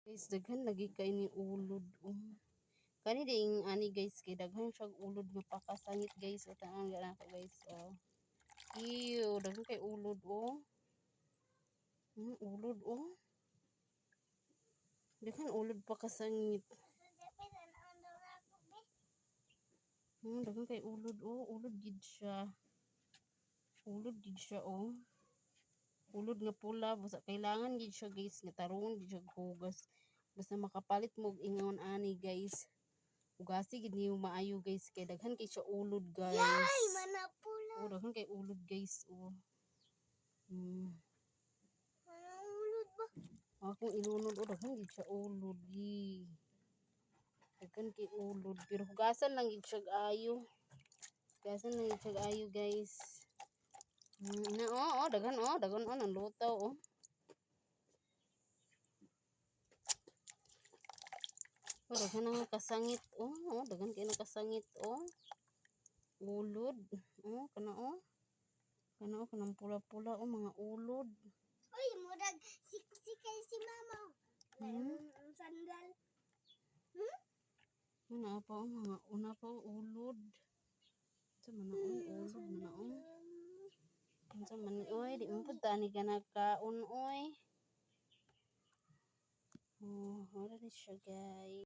Guys, daghan lagi kay ni ulod. Kani ding ani guys kay daghan siya ulod nga pakasangit guys. O taan nga nako guys. Oh. Ew, daghan kay ulod oh. Ulod oh. Daghan ulod pakasangit. Daghan kay ulod oh. Ulod gid siya. Ulod gid siya oh. Ulod nga pula basta kailangan gid siya guys nga tarungon gid siya hugas. Basta makapalit mo og ingon ani guys. Ugasi gid niyo maayo guys kay daghan kay siya ulod guys. Yay, mana pula. Oh, daghan kay ulod guys oh. Mana ulod ba? Akong inunod oh daghan gid siya ulod. Daghan kay ulod pero hugasan lang gid siya ayo. Hugasan lang gid siya ayo guys. Daghan oh nang lutaw oh. Oh, daghan nga kasangit oh, daghan kay nakasangit oh. Ulod. Oh, kana oh. Kana oh kanang pula-pula oh mga ulod. Uy, murag sikay si mama. Sandal. Una pa oh mga una pa oh, ulod. Sa man oy ulod na oh. Sa man oy di mo pud tani ka nagkaon oy. Oh, wala ni siya guys.